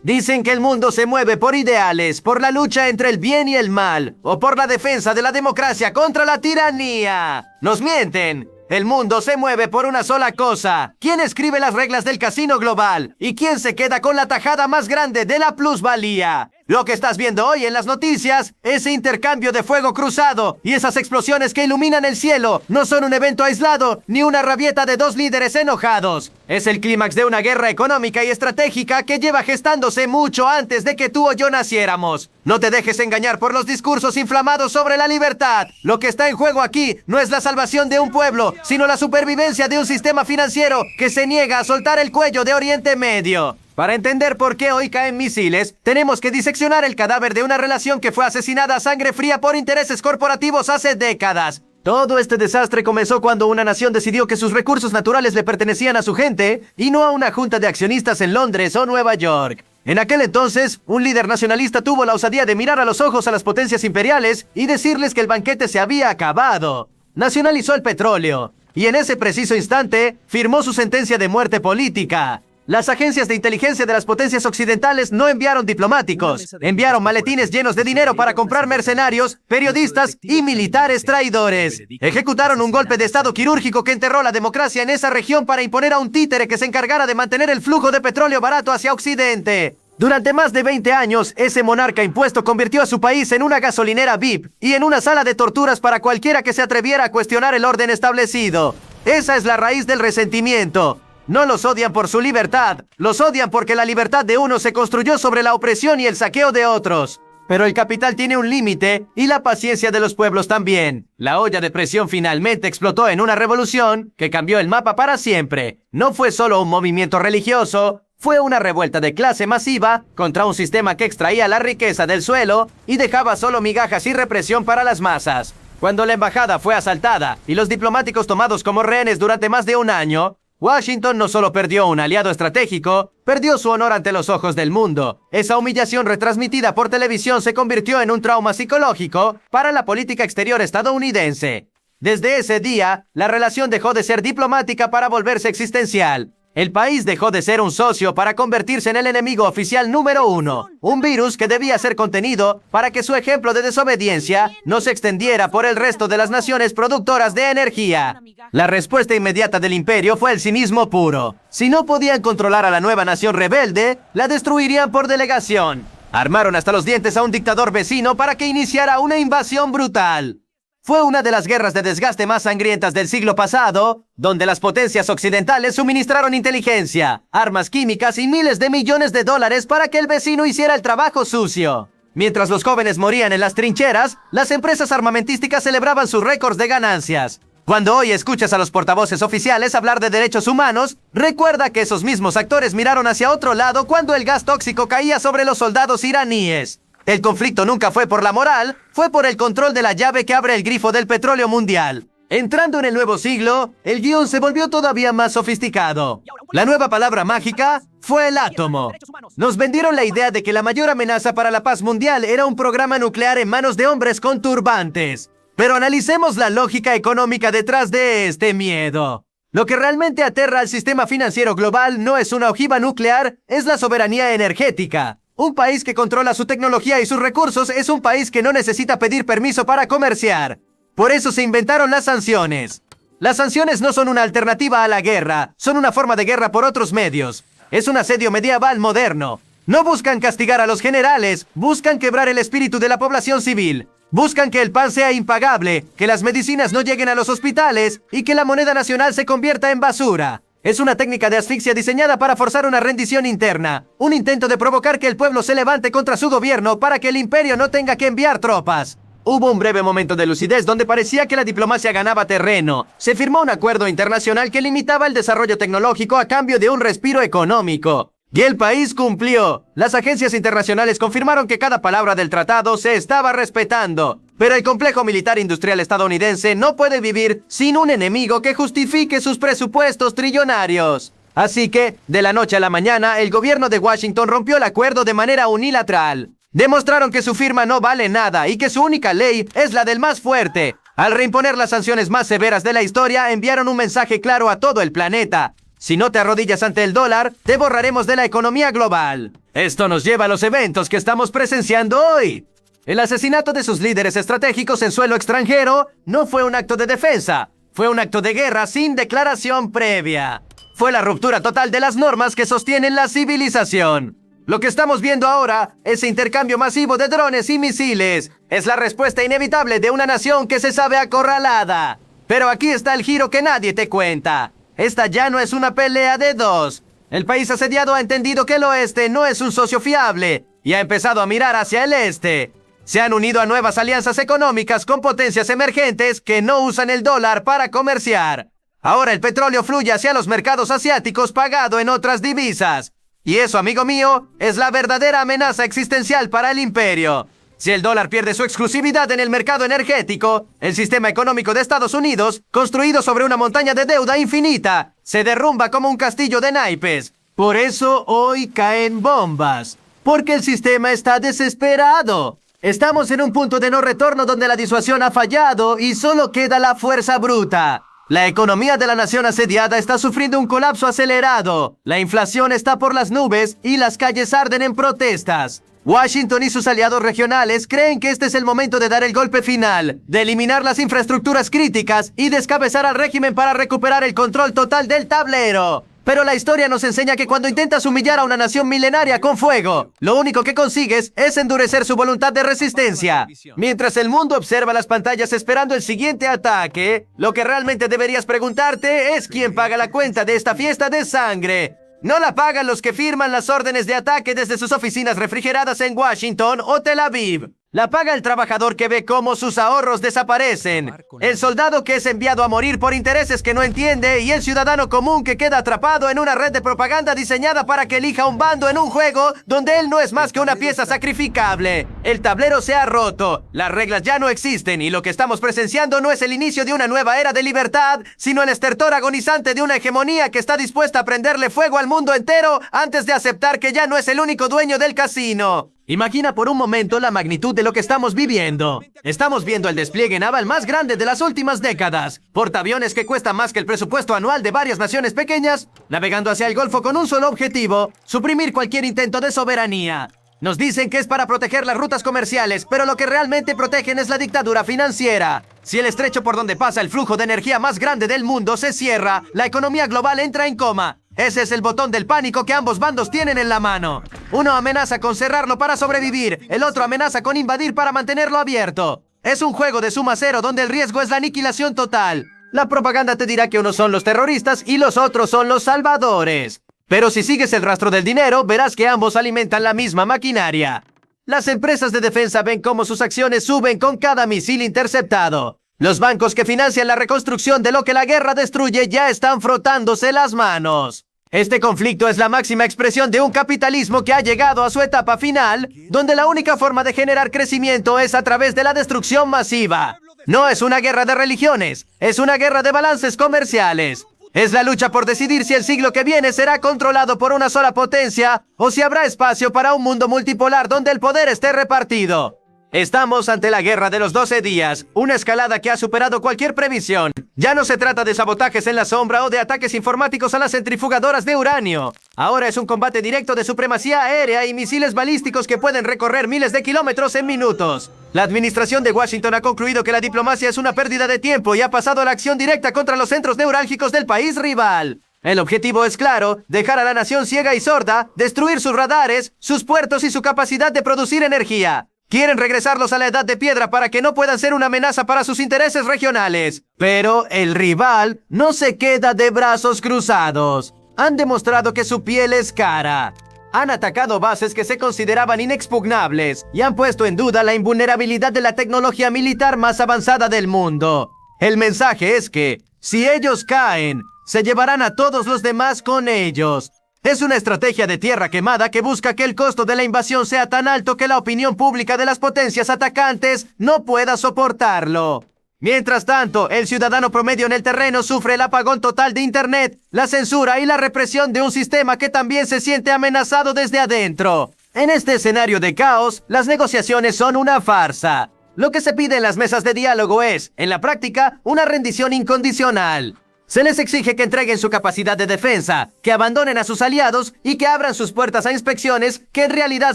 Dicen que el mundo se mueve por ideales, por la lucha entre el bien y el mal, o por la defensa de la democracia contra la tiranía. ¡Nos mienten! El mundo se mueve por una sola cosa. ¿Quién escribe las reglas del casino global? ¿Y quién se queda con la tajada más grande de la plusvalía? Lo que estás viendo hoy en las noticias, ese intercambio de fuego cruzado y esas explosiones que iluminan el cielo, no son un evento aislado ni una rabieta de dos líderes enojados. Es el clímax de una guerra económica y estratégica que lleva gestándose mucho antes de que tú o yo naciéramos. No te dejes engañar por los discursos inflamados sobre la libertad. Lo que está en juego aquí no es la salvación de un pueblo, sino la supervivencia de un sistema financiero que se niega a soltar el cuello de Oriente Medio. Para entender por qué hoy caen misiles, tenemos que diseccionar el cadáver de una relación que fue asesinada a sangre fría por intereses corporativos hace décadas. Todo este desastre comenzó cuando una nación decidió que sus recursos naturales le pertenecían a su gente y no a una junta de accionistas en Londres o Nueva York. En aquel entonces, un líder nacionalista tuvo la osadía de mirar a los ojos a las potencias imperiales y decirles que el banquete se había acabado. Nacionalizó el petróleo y en ese preciso instante firmó su sentencia de muerte política. Las agencias de inteligencia de las potencias occidentales no enviaron diplomáticos, enviaron maletines llenos de dinero para comprar mercenarios, periodistas y militares traidores. Ejecutaron un golpe de estado quirúrgico que enterró la democracia en esa región para imponer a un títere que se encargara de mantener el flujo de petróleo barato hacia Occidente. Durante más de 20 años, ese monarca impuesto convirtió a su país en una gasolinera VIP y en una sala de torturas para cualquiera que se atreviera a cuestionar el orden establecido. Esa es la raíz del resentimiento. No los odian por su libertad, los odian porque la libertad de unos se construyó sobre la opresión y el saqueo de otros. Pero el capital tiene un límite y la paciencia de los pueblos también. La olla de presión finalmente explotó en una revolución que cambió el mapa para siempre. No fue solo un movimiento religioso, fue una revuelta de clase masiva contra un sistema que extraía la riqueza del suelo y dejaba solo migajas y represión para las masas. Cuando la embajada fue asaltada y los diplomáticos tomados como rehenes durante más de un año, Washington no solo perdió un aliado estratégico, perdió su honor ante los ojos del mundo. Esa humillación retransmitida por televisión se convirtió en un trauma psicológico para la política exterior estadounidense. Desde ese día, la relación dejó de ser diplomática para volverse existencial. El país dejó de ser un socio para convertirse en el enemigo oficial número uno, un virus que debía ser contenido para que su ejemplo de desobediencia no se extendiera por el resto de las naciones productoras de energía. La respuesta inmediata del imperio fue el cinismo puro. Si no podían controlar a la nueva nación rebelde, la destruirían por delegación. Armaron hasta los dientes a un dictador vecino para que iniciara una invasión brutal. Fue una de las guerras de desgaste más sangrientas del siglo pasado, donde las potencias occidentales suministraron inteligencia, armas químicas y miles de millones de dólares para que el vecino hiciera el trabajo sucio. Mientras los jóvenes morían en las trincheras, las empresas armamentísticas celebraban sus récords de ganancias. Cuando hoy escuchas a los portavoces oficiales hablar de derechos humanos, recuerda que esos mismos actores miraron hacia otro lado cuando el gas tóxico caía sobre los soldados iraníes. El conflicto nunca fue por la moral, fue por el control de la llave que abre el grifo del petróleo mundial. Entrando en el nuevo siglo, el guión se volvió todavía más sofisticado. La nueva palabra mágica fue el átomo. Nos vendieron la idea de que la mayor amenaza para la paz mundial era un programa nuclear en manos de hombres con turbantes. Pero analicemos la lógica económica detrás de este miedo. Lo que realmente aterra al sistema financiero global no es una ojiva nuclear, es la soberanía energética. Un país que controla su tecnología y sus recursos es un país que no necesita pedir permiso para comerciar. Por eso se inventaron las sanciones. Las sanciones no son una alternativa a la guerra, son una forma de guerra por otros medios. Es un asedio medieval moderno. No buscan castigar a los generales, buscan quebrar el espíritu de la población civil. Buscan que el pan sea impagable, que las medicinas no lleguen a los hospitales y que la moneda nacional se convierta en basura. Es una técnica de asfixia diseñada para forzar una rendición interna, un intento de provocar que el pueblo se levante contra su gobierno para que el imperio no tenga que enviar tropas. Hubo un breve momento de lucidez donde parecía que la diplomacia ganaba terreno. Se firmó un acuerdo internacional que limitaba el desarrollo tecnológico a cambio de un respiro económico. Y el país cumplió. Las agencias internacionales confirmaron que cada palabra del tratado se estaba respetando. Pero el complejo militar industrial estadounidense no puede vivir sin un enemigo que justifique sus presupuestos trillonarios. Así que, de la noche a la mañana, el gobierno de Washington rompió el acuerdo de manera unilateral. Demostraron que su firma no vale nada y que su única ley es la del más fuerte. Al reimponer las sanciones más severas de la historia, enviaron un mensaje claro a todo el planeta. Si no te arrodillas ante el dólar, te borraremos de la economía global. Esto nos lleva a los eventos que estamos presenciando hoy. El asesinato de sus líderes estratégicos en suelo extranjero no fue un acto de defensa, fue un acto de guerra sin declaración previa. Fue la ruptura total de las normas que sostienen la civilización. Lo que estamos viendo ahora, ese intercambio masivo de drones y misiles, es la respuesta inevitable de una nación que se sabe acorralada. Pero aquí está el giro que nadie te cuenta. Esta ya no es una pelea de dos. El país asediado ha entendido que el oeste no es un socio fiable y ha empezado a mirar hacia el este. Se han unido a nuevas alianzas económicas con potencias emergentes que no usan el dólar para comerciar. Ahora el petróleo fluye hacia los mercados asiáticos pagado en otras divisas. Y eso, amigo mío, es la verdadera amenaza existencial para el imperio. Si el dólar pierde su exclusividad en el mercado energético, el sistema económico de Estados Unidos, construido sobre una montaña de deuda infinita, se derrumba como un castillo de naipes. Por eso hoy caen bombas. Porque el sistema está desesperado. Estamos en un punto de no retorno donde la disuasión ha fallado y solo queda la fuerza bruta. La economía de la nación asediada está sufriendo un colapso acelerado. La inflación está por las nubes y las calles arden en protestas. Washington y sus aliados regionales creen que este es el momento de dar el golpe final, de eliminar las infraestructuras críticas y descabezar al régimen para recuperar el control total del tablero. Pero la historia nos enseña que cuando intentas humillar a una nación milenaria con fuego, lo único que consigues es endurecer su voluntad de resistencia. Mientras el mundo observa las pantallas esperando el siguiente ataque, lo que realmente deberías preguntarte es quién paga la cuenta de esta fiesta de sangre. No la pagan los que firman las órdenes de ataque desde sus oficinas refrigeradas en Washington o Tel Aviv. La paga el trabajador que ve cómo sus ahorros desaparecen, el soldado que es enviado a morir por intereses que no entiende y el ciudadano común que queda atrapado en una red de propaganda diseñada para que elija un bando en un juego donde él no es más que una pieza sacrificable. El tablero se ha roto, las reglas ya no existen y lo que estamos presenciando no es el inicio de una nueva era de libertad, sino el estertor agonizante de una hegemonía que está dispuesta a prenderle fuego al mundo entero antes de aceptar que ya no es el único dueño del casino. Imagina por un momento la magnitud de lo que estamos viviendo. Estamos viendo el despliegue naval más grande de las últimas décadas. Portaaviones que cuestan más que el presupuesto anual de varias naciones pequeñas, navegando hacia el Golfo con un solo objetivo: suprimir cualquier intento de soberanía. Nos dicen que es para proteger las rutas comerciales, pero lo que realmente protegen es la dictadura financiera. Si el estrecho por donde pasa el flujo de energía más grande del mundo se cierra, la economía global entra en coma. Ese es el botón del pánico que ambos bandos tienen en la mano. Uno amenaza con cerrarlo para sobrevivir, el otro amenaza con invadir para mantenerlo abierto. Es un juego de suma cero donde el riesgo es la aniquilación total. La propaganda te dirá que unos son los terroristas y los otros son los salvadores. Pero si sigues el rastro del dinero, verás que ambos alimentan la misma maquinaria. Las empresas de defensa ven cómo sus acciones suben con cada misil interceptado. Los bancos que financian la reconstrucción de lo que la guerra destruye ya están frotándose las manos. Este conflicto es la máxima expresión de un capitalismo que ha llegado a su etapa final, donde la única forma de generar crecimiento es a través de la destrucción masiva. No es una guerra de religiones, es una guerra de balances comerciales. Es la lucha por decidir si el siglo que viene será controlado por una sola potencia o si habrá espacio para un mundo multipolar donde el poder esté repartido. Estamos ante la guerra de los 12 días, una escalada que ha superado cualquier previsión. Ya no se trata de sabotajes en la sombra o de ataques informáticos a las centrifugadoras de uranio. Ahora es un combate directo de supremacía aérea y misiles balísticos que pueden recorrer miles de kilómetros en minutos. La administración de Washington ha concluido que la diplomacia es una pérdida de tiempo y ha pasado a la acción directa contra los centros neurálgicos del país rival. El objetivo es claro: dejar a la nación ciega y sorda, destruir sus radares, sus puertos y su capacidad de producir energía. Quieren regresarlos a la edad de piedra para que no puedan ser una amenaza para sus intereses regionales. Pero el rival no se queda de brazos cruzados. Han demostrado que su piel es cara. Han atacado bases que se consideraban inexpugnables y han puesto en duda la invulnerabilidad de la tecnología militar más avanzada del mundo. El mensaje es que, si ellos caen, se llevarán a todos los demás con ellos. Es una estrategia de tierra quemada que busca que el costo de la invasión sea tan alto que la opinión pública de las potencias atacantes no pueda soportarlo. Mientras tanto, el ciudadano promedio en el terreno sufre el apagón total de Internet, la censura y la represión de un sistema que también se siente amenazado desde adentro. En este escenario de caos, las negociaciones son una farsa. Lo que se pide en las mesas de diálogo es, en la práctica, una rendición incondicional. Se les exige que entreguen su capacidad de defensa, que abandonen a sus aliados y que abran sus puertas a inspecciones que en realidad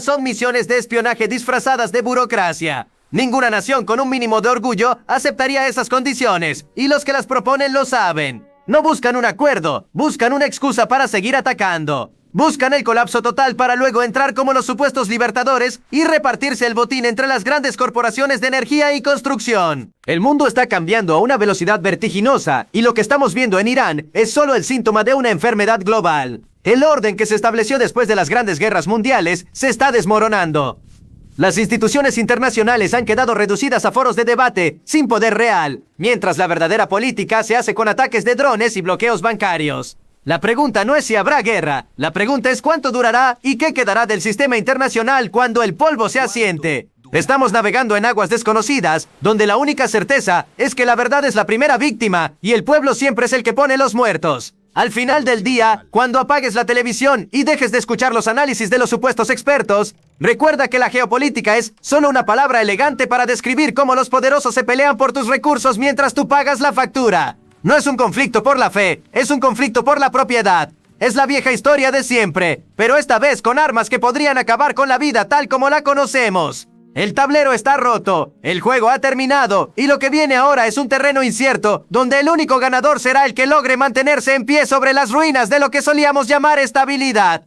son misiones de espionaje disfrazadas de burocracia. Ninguna nación con un mínimo de orgullo aceptaría esas condiciones, y los que las proponen lo saben. No buscan un acuerdo, buscan una excusa para seguir atacando. Buscan el colapso total para luego entrar como los supuestos libertadores y repartirse el botín entre las grandes corporaciones de energía y construcción. El mundo está cambiando a una velocidad vertiginosa y lo que estamos viendo en Irán es solo el síntoma de una enfermedad global. El orden que se estableció después de las grandes guerras mundiales se está desmoronando. Las instituciones internacionales han quedado reducidas a foros de debate sin poder real, mientras la verdadera política se hace con ataques de drones y bloqueos bancarios. La pregunta no es si habrá guerra, la pregunta es cuánto durará y qué quedará del sistema internacional cuando el polvo se asiente. Estamos navegando en aguas desconocidas, donde la única certeza es que la verdad es la primera víctima y el pueblo siempre es el que pone los muertos. Al final del día, cuando apagues la televisión y dejes de escuchar los análisis de los supuestos expertos, recuerda que la geopolítica es solo una palabra elegante para describir cómo los poderosos se pelean por tus recursos mientras tú pagas la factura. No es un conflicto por la fe, es un conflicto por la propiedad. Es la vieja historia de siempre, pero esta vez con armas que podrían acabar con la vida tal como la conocemos. El tablero está roto, el juego ha terminado, y lo que viene ahora es un terreno incierto, donde el único ganador será el que logre mantenerse en pie sobre las ruinas de lo que solíamos llamar estabilidad.